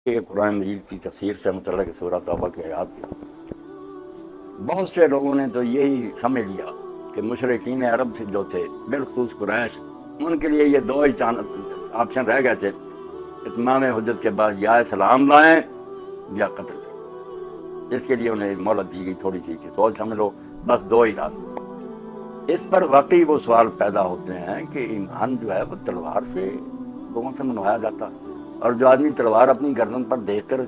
کہ قرآن مجید کی تفسیر سے متعلق سورہ توبہ کی آیات کی بہت سے لوگوں نے تو یہی سمجھ لیا کہ مشرکین عرب سے جو تھے بالخصوص قریش، ان کے لیے یہ دو ہی آپشن رہ گئے تھے، اتمام حجت کے بعد یا اسلام لائیں یا قتل کریں۔ اس کے لیے انہیں مہلت دی گئی تھوڑی سی کہ سوچ سمجھ لو، بس دو ہی راستے۔ اس پر واقعی وہ سوال پیدا ہوتے ہیں کہ ایمان جو ہے وہ تلوار سے لوگوں سے منوایا جاتا، اور جو آدمی تلوار اپنی گردن پر دیکھ کر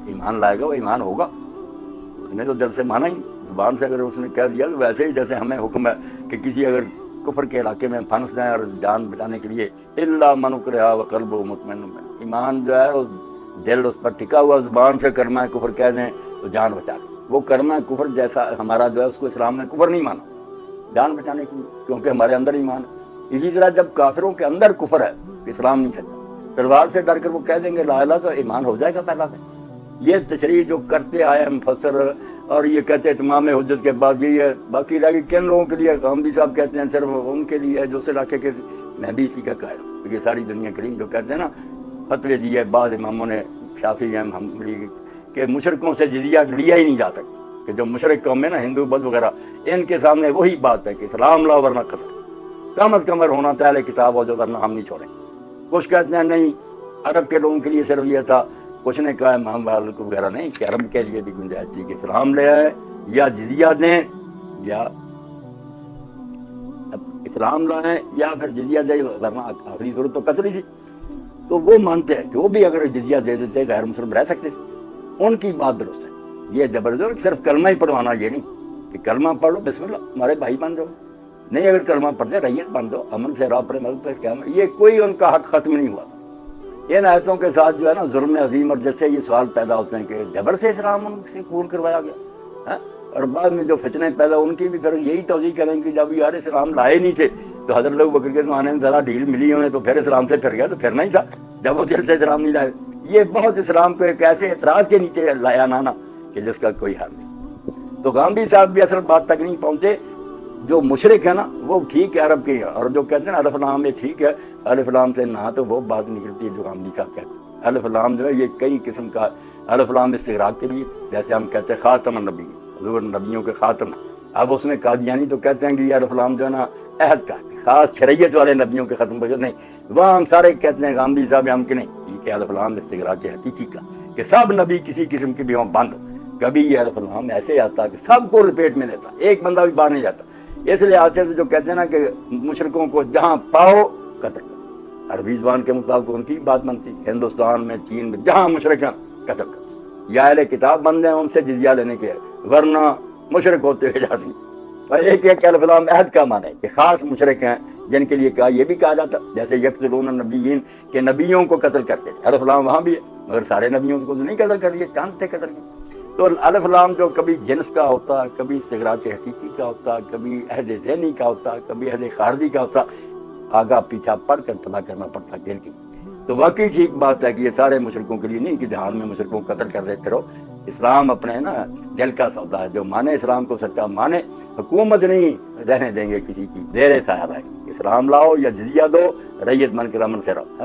ایمان لائے گا وہ ایمان ہوگا؟ اس نے تو دل سے مانا ہی، زبان سے اگر اس نے کہہ دیا تو ویسے ہی جیسے ہمیں حکم ہے کہ کسی اگر کفر کے علاقے میں پھنس جائیں اور جان بچانے کے لیے الا من اکرہ وقلبہ مطمئن، ایمان جو ہے دل اس پر ٹکا ہوا، زبان سے کرنا ہے کفر کہہ دیں تو جان بچا لیں۔ وہ کرنا کفر جیسا ہمارا جو ہے اس کو اسلام نے کفر نہیں مانا جان بچانے کے لیے، کیونکہ ہمارے اندر ایمان ہے۔ اسی طرح جب کافروں کے اندر کفر ہے، اسلام نہیں سچا، تلوار سے ڈر کر وہ کہہ دیں گے لا الہ تو ایمان ہو جائے گا پہلا دن۔ یہ تشریح جو کرتے آئے ہیں مفسر، اور یہ کہتے ہیں تمام حجت کے بعد یہی ہے، باقی رہ گئی کن لوگوں کے لیے؟ غامدی صاحب کہتے ہیں صرف ان کے لیے ہے جو اس علاقے کے، میں بھی اسی کا قائل ہوں۔ یہ ساری دنیا کریم جو کہتے ہیں نا، فتوے دیے بعض اماموں نے، شافعی ہیں حنبلی، کہ مشرکوں سے جزیہ لیا ہی نہیں جا سکتا، کہ جو مشرک قوم ہے نا، ہندو بدھ وغیرہ، ان کے سامنے وہی بات ہے کہ اسلام لاؤ ورنہ قتل، کم از کم ہونا پہلے کتاب ہو جو، ورنہ ہم نہیں چھوڑیں۔ کچھ کہتے ہیں نہیں، عرب کے لوگوں کے لیے صرف یہ تھا، کچھ نے کہا امام والد وغیرہ نہیں کہ عرب کے لیے بھی گنجائش تھی کہ اسلام لے آئے یا جزیہ دیں، یا اسلام لائیں یا پھر جزیہ دیں، ورنہ آخری صورت تو قتل ہی تھی۔ تو وہ مانتے ہیں جو بھی اگر جزیہ دے دیتے غیر مسلم رہ سکتے تھے، ان کی بات درست ہے۔ یہ زبردست صرف کلمہ ہی پڑھوانا یہ نہیں کہ کلمہ پڑھ لو بسم اللہ ہمارے بھائی بن جاؤ، نہیں، اگر کلمہ پڑھتے ریت بن جاؤ، امن سے راہ پر مدد پر قیام، یہ کوئی ان کا حق ختم نہیں ہوا۔ ان آیتوں کے ساتھ جو ہے نا ظلم عظیم، اور جیسے یہ سوال پیدا ہوتے ہیں کہ جبر سے اسلام ان سے قبول کروایا گیا، اور بعد میں جو فتنے پیدا ان کی بھی پھر یہی توضیح کریں کہ جب یار اسلام لائے نہیں تھے تو حضرت ابو بکر کے زمانے میں ذرا ڈھیل ملی انہیں تو پھر اسلام سے پھر گیا، تو پھرنا ہی تھا جب وہ دل سے اسلام نہیں لائے۔ یہ بہت اسلام کو ایک ایسے اعتراض کے نیچے لایا نانا کہ جس کا کوئی حل نہیں۔ تو غامدی صاحب بھی اصل بات تک نہیں پہنچے۔ جو مشرک ہے نا وہ ٹھیک ہے عرب کے، اور جو کہتے ہیں نا الف لام یہ ٹھیک ہے، الف لام سے نہ تو وہ بات نکلتی ہے جو غامدی صاحب کہتے ہیں۔ الف لام جو ہے یہ کئی قسم کا، الف لام استغراق کے لیے، جیسے ہم کہتے ہیں خاتم النبی، حضور نبیوں کے خاتم، اب اس میں قادیانی تو کہتے ہیں کہ یہ الف لام جو ہے نا عہد کا خاص شریعت والے نبیوں کے ختم پر نہیں، وہاں ہم سارے کہتے ہیں غامدی صاحب ہم کہ نہیں، یہ کہ الف لام استغراق کے حقیقی کا کہ سب نبی کسی قسم کی بھی ہوں بند، کبھی یہ الف لام ایسے آتا کہ سب کو لپیٹ میں لیتا، ایک بندہ بھی باہر نہیں جاتا۔ اس لحاظ سے جو کہتے ہیں نا کہ مشرکوں کو جہاں پاؤ قتل کرو، عربی زبان کے مطابق ان کی بات بنتی، ہندوستان میں، چین میں، جہاں مشرک ہیں قتل کرو، یا اہل کتاب بندے ہیں ان سے جزیہ لینے کے، ورنہ مشرک ہوتے ہوئے جاتی۔ اور ایک ایک الف لام عہد کا معنی ہے کہ خاص مشرک ہیں جن کے لیے کہا، یہ بھی کہا جاتا جیسے یقتلون النبیین کہ نبیوں کو قتل کرتے، الف لام وہاں بھی ہے، مگر سارے نبیوں کو تو نہیں قتل کر لیے، چاند تھے قتل کیے۔ تو الف لام جو کبھی جنس کا ہوتا، کبھی استغراق حقیقی کا ہوتا، کبھی عہد ذہنی کا ہوتا، کبھی عہد خارجی کا ہوتا، آگاہ پیچھا پڑھ کر پتہ کرنا پڑتا دل کی۔ تو واقعی ٹھیک بات ہے کہ یہ سارے مشرکوں کے لیے نہیں کہ جہان میں مشرکوں کو قتل کر دیتے رہو۔ اسلام اپنے نا دل کا سودا ہے، جو مانے اسلام کو سچا مانے، حکومت نہیں رہنے دیں گے کسی کی، زیر سایہ رہے گی، اسلام لاؤ یا جزیہ دو، ریت بن کر امن سے رہو۔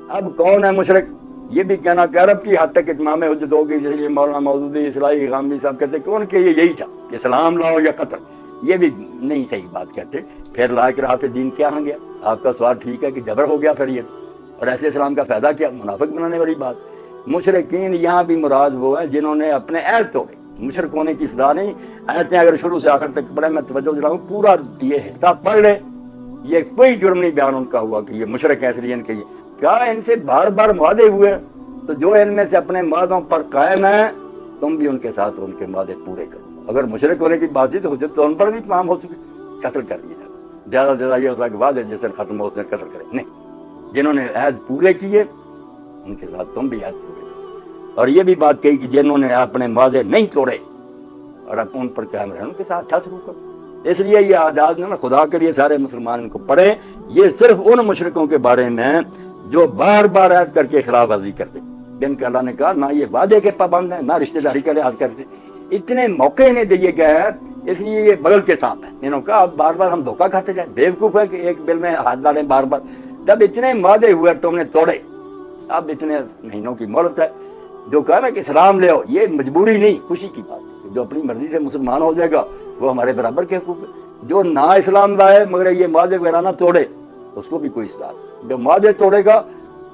اب کون ہے مشرک؟ یہ بھی کہنا کہ عرب کی حد تک اتمام حجت ہوگی، جس لیے مولانا مودودی اصلاحی غامدی صاحب کہتے کہ ان کے لیے یہی تھا کہ اسلام لاؤ یا قتل۔ یہ بھی نہیں صحیح بات کہتے، پھر لا کے راہ پہ دین کیا ہو گیا؟ آپ کا سوال ٹھیک ہے کہ جبر ہو گیا پھر یہ، اور ایسے اسلام کا فائدہ کیا؟ منافق بنانے والی بات۔ مشرکین یہاں بھی مراد وہ ہیں جنہوں نے اپنے عہد توڑے، مشرک ہونے کی اصلاح نہیں۔ آیتیں اگر شروع سے آخر تک پڑھیں، میں توجہ دلاؤں، پورا یہ حصہ پڑھ لیں، یہ کوئی جرم نہیں بیان ان کا ہوا کہ یہ مشرک ہیں اس لیے ان کے کیا ان سے بار بار وعدے ہوئے، تو جو ان میں سے اپنے وعدوں پر قائم ہیں تم بھی ان کے ساتھ ان کے وعدے پورے کرو۔ اگر مشرک ہونے کی بات تھی تو حجت تو ان پر بھی تمام ہو سکے، قتل کر دیا جائے۔ زیادہ سے زیادہ یہ ہوتا ہے کہ وعدے جس دن ختم ہو اس دن قتل کرے، نہیں، جنہوں نے عہد پورے کیے ان کے ساتھ تم بھی عہد پورے کرو۔ اور یہ بھی بات کہی کہ جنہوں نے اپنے وعدے نہیں توڑے اور اب ان پر قائم رہے ان کے ساتھ اچھا سلوک کرو۔ اس لیے یہ آداب نا خدا کے لیے سارے مسلمان ان کو پڑھیں، یہ صرف ان مشرکوں کے بارے میں جو بار بار عہد کر کے خلاف ورزی کرتے، جن کا اللہ نے کہا نہ یہ وعدے کے پابند ہیں، نہ رشتہ داری کا لحاظ کرتے۔ اتنے موقع انہیں دیے گئے ہیں، اس لیے یہ بغل کے ساتھ ہے۔ انہوں نے کہا اب بار بار ہم دھوکہ کھاتے جائیں، بیوقوف ہے کہ ایک بل میں ہاتھ ڈالیں بار بار۔ جب اتنے وعدے ہوئے تم نے توڑے، اب اتنے مہینوں کی مہلت ہے، جو کہا نا کہ اسلام لے آؤ، یہ مجبوری نہیں، خوشی کی بات ہے۔ جو اپنی مرضی سے مسلمان ہو جائے گا وہ ہمارے برابر کے حقوق ہے۔ جو نہ اسلام لائے مگر یہ معاہدے وغیرہ نہ توڑے اس کو بھی کوئی اصلاح نہیں۔ جو معاہدے توڑے گا،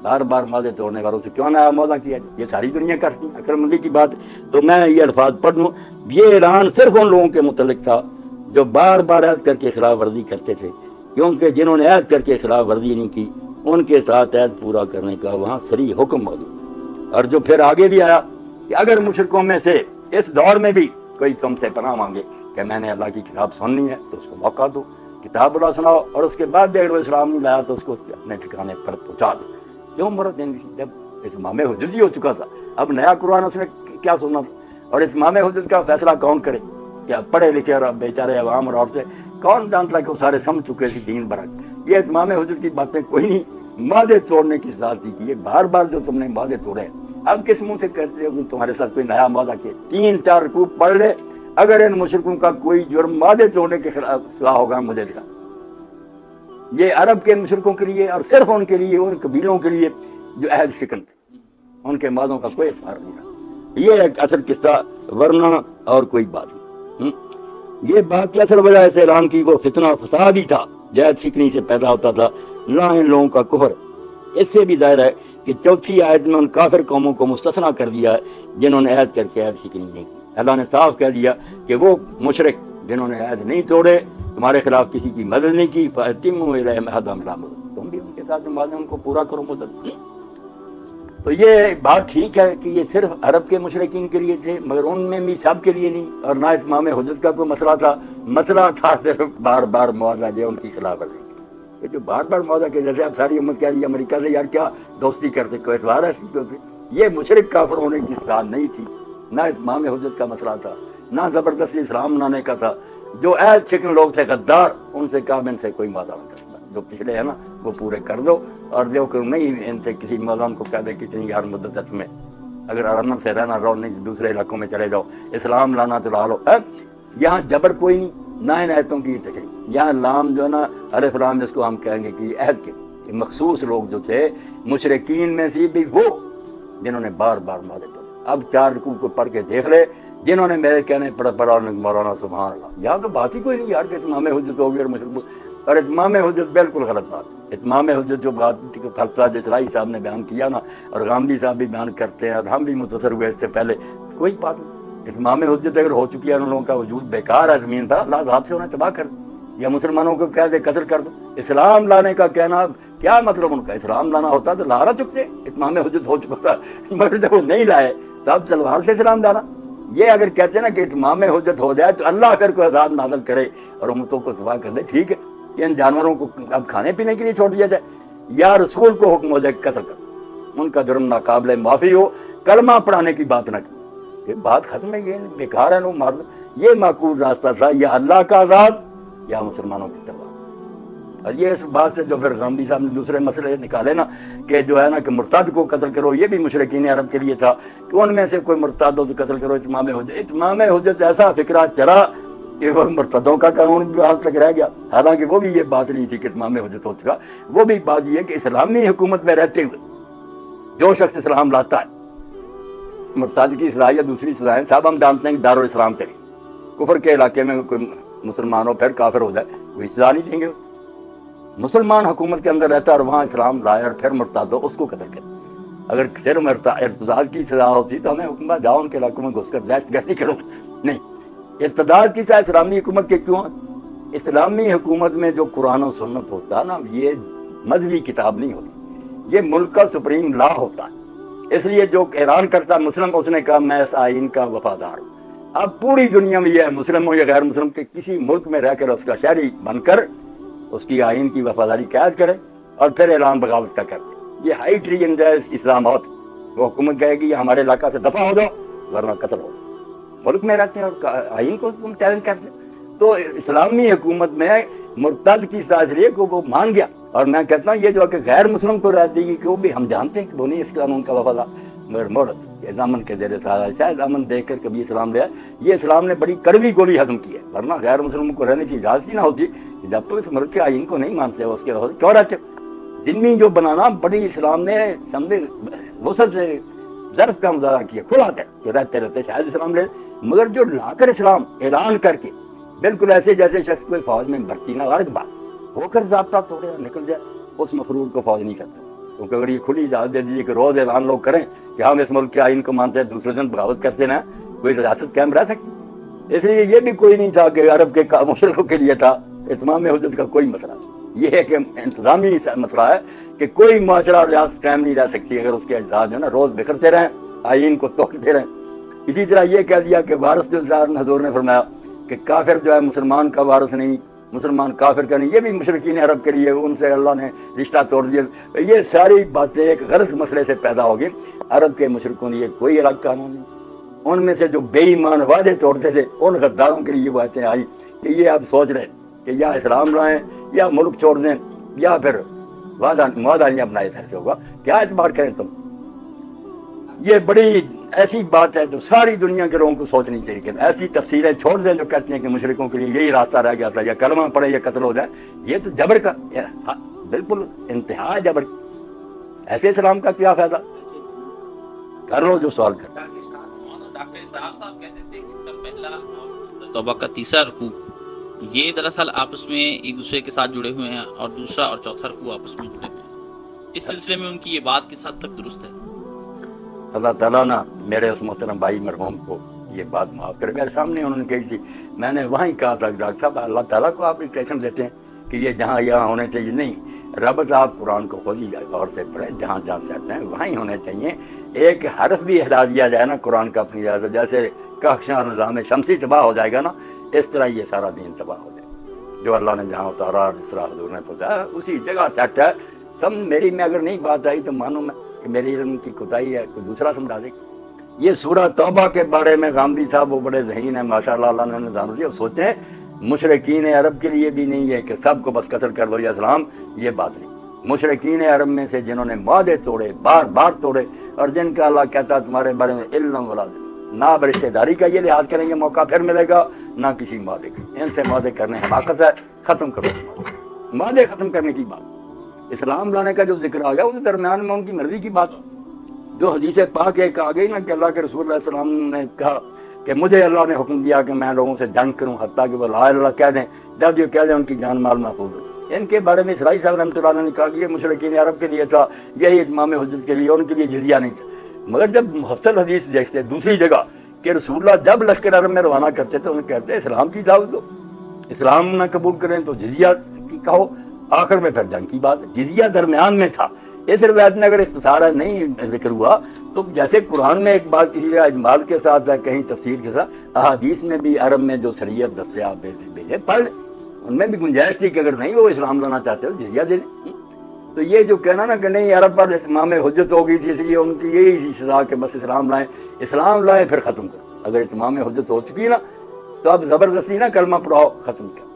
بار بار معاہدے توڑنے والوں سے کیوں نہ معاہدہ کیا؟ یہ ساری دنیا کرتی ہے، عقل مندی کی بات ہے۔ تو میں یہ الفاظ پڑھ لوں، یہ اعلان صرف ان لوگوں کے متعلق تھا جو بار بار عہد کر کے خلاف ورزی کرتے تھے، کیونکہ جنہوں نے عہد کر کے خلاف ورزی نہیں کی ان کے ساتھ عہد پورا کرنے کا وہاں صریح حکم موجود ہے۔ اور جو پھر آگے بھی آیا کہ اگر مشرکوں میں سے اس دور میں بھی کوئی تم سے پناہ مانگے کہ میں نے اللہ کی کتاب سننی ہے تو اس کو موقع دو، کتاب اللہ سناؤ، اور اس کے بعد بھی اگر وہ اسلام نہیں لایا تو اس کو اپنے ٹھکانے پر پہنچا دو۔ کیوں مرد جب اتمام حجت ہی ہو چکا تھا، اب نیا قرآن اس نے کیا سننا تھا؟ اور اتمام حجت کا فیصلہ کون کرے؟ کیا پڑھے لکھے اور بیچارے عوام اور عورتیں؟ کون جانتا کہ وہ سارے سمجھ چکے تھے دین برحق؟ یہ اتمام حجت کی باتیں کوئی نہیں، معاہدے توڑنے کی ذات کی ہے۔ بار بار جو تم نے معاہدے توڑے، اب کس منہ سے کہتے ہو کہ تمہارے ساتھ کوئی نیا معاہدہ کیا؟ 3-4 رکوع پڑھ لے، اگر ان مشرکوں کا کوئی جرم معاہدے توڑنے کے خلاف سوا ہوگا مجھے دکھا۔ یہ عرب کے مشرکوں کے لیے اور صرف ان کے لیے، ان قبیلوں کے لیے جو عہد شکن تھے، ان کے معاہدوں کا کوئی اعتبار نہیں رہا۔ یہ ایک اصل قصہ، ورنہ اور کوئی بات نہیں۔ یہ بات کی اصل وجہ سے اعلان کی وہ فتنہ فساد ہی تھا، عہد شکنی سے پیدا ہوتا تھا، نہ ان لوگوں کا کفر۔ اس سے بھی ظاہر ہے کہ چوتھی آیت میں ان کافر قوموں کو مستثنیٰ کر دیا ہے جنہوں نے عہد کر کے عہد شکنی نہیں کی۔ اللہ نے صاف کہہ دیا کہ وہ مشرک جنہوں نے عہد نہیں توڑے، تمہارے خلاف کسی کی مدد نہیں کی، فَأَتِمُّوا إِلَيْهِمْ عَهْدَهُمْ لَا مُدَّةَ، تم بھی ان کے ساتھ معاہدے ان کو پورا کرو مدت۔ تو یہ بات ٹھیک ہے کہ یہ صرف عرب کے مشرکین کے لیے تھے، مگر ان میں بھی سب کے لیے نہیں، اور نہ اتمام حجت کا کوئی مسئلہ تھا صرف بار بار معاہدہ جو ان کی خلاف ورزی کی۔ جو بار بار معاہدہ کے جیسے اب ساری امت کہہ رہی ہے امریکہ سے یار کیا دوستی کرتے، کوئی اعتبار ہے؟ یہ مشرک کافر ہونے کی اصلاح نہیں تھی، نہ اتمام حجت کا مسئلہ تھا، نہ زبردستی اسلام لانے کا تھا۔ جو عہد شکن لوگ تھے غدار، ان سے کہا ان سے کوئی معاہدہ نہ کرنا، جو پچھلے ہیں نا وہ پورے کر دو، اور جو کہ نہیں ان سے کسی مولانا کو کہہ دے کتنی یار مدت ہے تمہیں، اگر آرام سے رہنا رہو، نہیں دوسرے علاقوں میں چلے جاؤ، اسلام لانا تو لا لو۔ یہاں جبر کوئی نہیں، نہ ان آیتوں کی تشریح۔ یہاں لام جو ہے نا الف لام جس کو ہم کہیں گے کہ عہد کے مخصوص لوگ جو تھے مشرکین میں سے بھی وہ جنہوں نے بار بار معاہدے توڑے۔ اب 4 رکوع کو پڑھ کے دیکھ لے، جنہوں نے میرے کہنے پڑھا مولانا سبحان اللہ، یہاں تو بات ہی کوئی نہیں یار کہ اتمام حجت ہو گئی اور مشرک، اور اتمام حجت بالکل غلط بات ہے۔ اتمام حجت جو بات فلسفہ اسرائی صاحب نے بیان کیا نا، اور غامدی صاحب بھی بیان کرتے ہیں، اور ہم بھی متاثر ہوئے اس سے پہلے، کوئی بات نہیں۔ اتمام حجت اگر ہو چکی ہے، ان لوگوں کا وجود بیکار ہے زمین پر، اللہ ذات سے انہیں تباہ کر دو، یا مسلمانوں کو کہہ دے قتل کر دو۔ اسلام لانے کا کہنا کیا مطلب؟ ان کا اسلام لانا ہوتا تو لا رہا چکتے، اتمام حجت ہو چکا تھا، مگر جب وہ نہیں لائے تو اب تلوار سے اسلام لانا۔ یہ اگر کہتے ہیں نا کہ اتمام حجت ہو جائے تو اللہ پھر کو عذاب نازل کرے اور امتوں کو تباہ کر دے، ٹھیک ہے، کہ ان جانوروں کو اب کھانے پینے کے لیے چھوڑ دیا جائے، یا رسول کو حکم ہو جائے قتل کر، ان کا جرم ناقابل معافی ہو، کلمہ پڑھانے کی بات نہ کی، یہ بات ختم ہے، یہ بیکار ہے، لوگ مار دو۔ یہ معقول راستہ تھا، یا اللہ کا عذاب یا مسلمانوں کی تباہ۔ اور یہ اس بات سے جو پھر غامدی صاحب نے دوسرے مسئلے نکالے نا کہ جو ہے نا کہ مرتد کو قتل کرو، یہ بھی مشرکین عرب کے لیے تھا کہ ان میں سے کوئی مرتد ہو تو قتل کرو، اتمام حجت۔ اتمام حجت ایسا فکرہ چلا کہ وہ مرتدوں کا قانون بھی ہاتھ تک رہ گیا، حالانکہ وہ بھی یہ بات نہیں تھی کہ اتمام حجت ہو چکا۔ وہ بھی بات یہ ہے کہ اسلامی حکومت میں رہتے ہوئے جو شخص اسلام لاتا ہے، مرتد کی صلاحیت دوسری صلاحیت صاحب ہم جانتے ہیں کہ دارالاسلام کریں، کفر کے علاقے میں کوئی مسلمان ہو پھر کافر ہو جائے کوئی سزا نہیں دیں گے۔ مسلمان حکومت کے اندر رہتا ہے اور وہاں اسلام لائے اور پھر مرتد ہو، اس کو قتل کرے۔ اگر صرف ارتداد کی سزا ہوتی تو ہمیں حکومت جاؤ ان کے علاقوں میں گھس کر دہشت گردی کرو، نہیں، ارتداد کی سزا اسلامی حکومت کے کیوں؟ اسلامی حکومت میں جو قرآن و سنت ہوتا ہے نا، یہ مذہبی کتاب نہیں ہوتی، یہ ملک کا سپریم لا ہوتا ہے۔ اس لیے جو اعلان کرتا مسلم، اس نے کہا میں اس آئین کا وفادار ہوں۔ اب پوری دنیا میں یہ ہے، مسلم ہو یا غیر مسلم، کے کسی ملک میں رہ کر اس کا شہری بن کر اس کی آئین کی وفاداری قید کرے اور پھر اعلان بغاوت کا کرتے۔ یہ ہائی ٹریجن جو ہے اسلام ہوتا، وہ حکومت کہے گی ہمارے علاقہ سے دفع ہو جاؤ ورنہ قتل ہو۔ ملک میں رہتے ہیں اور آئین کو تم چیلنج کرتے۔ تو اسلامی حکومت میں مرتد کی سزا اس لیے کہ وہ مان گیا، اور میں کہتا ہوں یہ جو کہ غیر مسلم کو رہتی ہے کہ وہ بھی ہم جانتے ہیں کہ وہ نہیں اس قانون کا وفادار، مگر مورت دامن کے زیر سایہ شاید دامن دیکھ کر کبھی اسلام لیا۔ یہ اسلام نے بڑی کڑوی گولی ہضم کی ہے، ورنہ غیر مسلموں کو رہنے کی اجازت ہی نہ ہوتی۔ جب تک اس ملک کے آئین کو نہیں مانتے اس کے کیوں رہتے؟ ذمہ جو بنانا بڑی اسلام نے سمجھے وسعت سے ظرف کا مظاہرہ کیا کھلا کر کہ رہتے رہتے شاید اسلام لے، مگر جو لا کر اسلام اعلان کر کے بالکل ایسے جیسے شخص کوئی فوج میں بھرتی نہ غرق بات ہو کر ضابطہ توڑے اور نکل جائے، اس مفرور کو فوج نہیں کرتا، کیونکہ اگر یہ کھلی اجازت دے دیجیے کہ روز اعلان لوگ کریں کہ ہم اس ملک کے آئین کو مانتے ہیں، دوسرے دن بغاوت کرتے ہیں، کوئی ریاست قائم رہ سکتی؟ اس لیے یہ بھی کوئی نہیں تھا کہ عرب کے مشرقوں کے لیے تھا اتمام حجت کا کوئی مسئلہ، یہ ہے کہ انتظامی مسئلہ ہے کہ کوئی معاشرہ ریاست قائم نہیں رہ سکتی اگر اس کے اجزاء جو ہے نا روز بکھرتے رہیں، آئین کو توڑتے رہیں۔ اسی طرح یہ کہہ دیا کہ وارث جو حضور نے فرمایا کہ کافر جو ہے مسلمان کا وارث نہیں، مسلمان کافر کا نہیں، یہ بھی مشرکین عرب کے لیے ان سے اللہ نے رشتہ توڑ دیا۔ یہ ساری باتیں ایک غلط مسئلے سے پیدا ہوگی۔ عرب کے مشرکوں نے کوئی الگ قانون نہیں، ان میں سے جو بے ایمان وعدے توڑتے تھے ان غداروں کے لیے یہ باتیں آئی کہ یہ اب سوچ رہے کہ یا اسلام لائیں یا ملک چھوڑ دیں یا پھر معاہدہ اپنائے سے ہوگا، کیا اعتبار کریں تم؟ یہ بڑی ایسی بات ہے جو ساری دنیا کے لوگوں کو سوچنی چاہیے کہ ایسی تفسیریں چھوڑ دیں جو کہتی ہیں کہ مشرکوں کے لیے یہی راستہ رہ گیا تھا، یا کلمہ پڑھے یا قتل ہو جائے، یہ تو جبر کا بالکل انتہا جبر۔ ایسے اسلام کا کیا فائدہ؟ کر لو جو سوال کر۔ ڈاکٹر اسحاق صاحب کہتے تھے کہ اس کا پہلا اور توبہ کا تیسرا رکوع یہ دراصل آپس میں ایک دوسرے کے ساتھ جڑے ہوئے ہیں، اور دوسرا اور چوتھا رکوع آپس میں جڑے ہوئے ہیں۔ اس سلسلے میں ان کی یہ بات کس حد تک درست ہے؟ اللہ تعالیٰ نا میرے اس محترم بھائی مرحوم کو یہ بات معاف کرے، میرے سامنے انہوں نے کہی تھی، میں نے وہیں کہا تھا ڈاکٹر صاحب اللہ تعالیٰ کو آپ انٹریکشن دیتے ہیں کہ یہ جہاں یہاں ہونے چاہیے، نہیں، رب آپ قرآن کو خود ہی غور سے پڑھیں، جہاں جہاں چاہتے ہیں وہیں ہونے چاہیے۔ ایک حرف بھی ہٹا دیا جائے نا قرآن کا اپنی اجازت، جیسے کہکشاں نظام شمسی تباہ ہو جائے گا نا، اس طرح یہ سارا دین تباہ ہو جائے گا۔ جو اللہ نے جہاں اتارا جس طرح حضور نے پہنچایا اسی جگہ سیٹ ہے۔ سم میری میں اگر نہیں بات آئی تو مانو میں کہ میری علم کی کوتاہی ہے، کوئی دوسرا سمجھا دے گا۔ یہ سورہ توبہ کے بارے میں غامدی صاحب وہ بڑے ذہین ہیں ماشاءاللہ، اللہ نے انہیں جان دیا، سوچیں مشرکین عرب کے لیے بھی نہیں ہے کہ سب کو بس قتل کر دو یا اسلام، یہ بات نہیں۔ مشرکین عرب میں سے جنہوں نے معاہدے توڑے، بار بار توڑے، اور جن کا اللہ کہتا ہے تمہارے بارے میں علم ولا نہ رشتہ داری کا یہ لحاظ کریں گے موقع پھر ملے گا، نہ کسی معاہدے کا، ان سے معاہدے کرنے حماقت ہے، ختم کرو معاہدے ختم کرنے کی بات۔ اسلام لانے کا جو ذکر آ گیا اس درمیان میں ان کی مرضی کی بات، جو حدیث پاک ایک آ گئی نا کہ اللہ کے رسول علیہ السلام نے کہا کہ مجھے اللہ نے حکم دیا کہ میں لوگوں سے جنگ کروں حتیٰ کہ وہ لا الہ الا اللہ کہہ دیں، جب جو کہہ دیں ان کی جان مال محفوظ ہو۔ ان کے بارے میں اسرائیل صاحب رحمۃ اللہ علیہ نے کہا کہ یہ مشرکین عرب کے لیے تھا، یہی اتمام حجت کے لیے، ان کے لیے جزیہ نہیں تھا۔ مگر جب محصل حدیث دیکھتے دوسری جگہ کہ رسول اللہ جب لشکر عرب میں روانہ کرتے تھے انہیں کہتے اسلام کی دعوت دو، اسلام نہ قبول کریں تو جزیہ کی کہو، آخر میں پھر جنگ کی بات، جزیہ درمیان میں تھا۔ اس روایت میں اگر اختصار نہیں ذکر ہوا تو جیسے قرآن میں ایک بات کسی اجمال کے ساتھ ہے، کہیں تفسیر کے ساتھ، احادیث میں بھی عرب میں جو شریعت دستیاب بھیجے پڑھ لیں، ان میں بھی گنجائش تھی کہ اگر نہیں وہ اسلام لانا چاہتے ہو جزیہ دے دیں۔ تو یہ جو کہنا نا کہ نہیں عرب پر اتمام حجت ہو گئی تھی اس لیے ان کی یہی سزا کہ بس اسلام لائیں پھر ختم کرو، اگر اتمام حجت ہو چکی نا تو اب زبردستی نہ کلمہ پڑھاؤ ختم کر،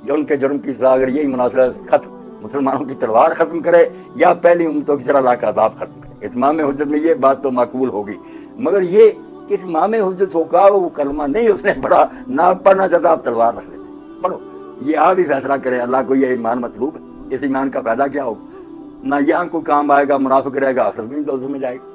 جو ان کے جرم کی سزا اگر یہی مناسب ہے ختم، مسلمانوں کی تلوار ختم کرے یا پہلی امتوں کی طرح لا کر عذاب ختم کرے۔ اتمام حجت میں یہ بات تو معقول ہوگی، مگر یہ کہ اتمام حجت ہوگا وہ کلمہ نہیں اس نے پڑھا، نہ پڑھنا چاہتا آپ تلوار رکھ لیتے پڑھو، یہ آپ ہی فیصلہ کرے، اللہ کو یہ ایمان مطلوب ہے، اس ایمان کا فائدہ کیا ہوگا؟ نہ یہاں کو کام آئے گا، منافق رہے گا، آخر میں دوزخ میں جائے گا۔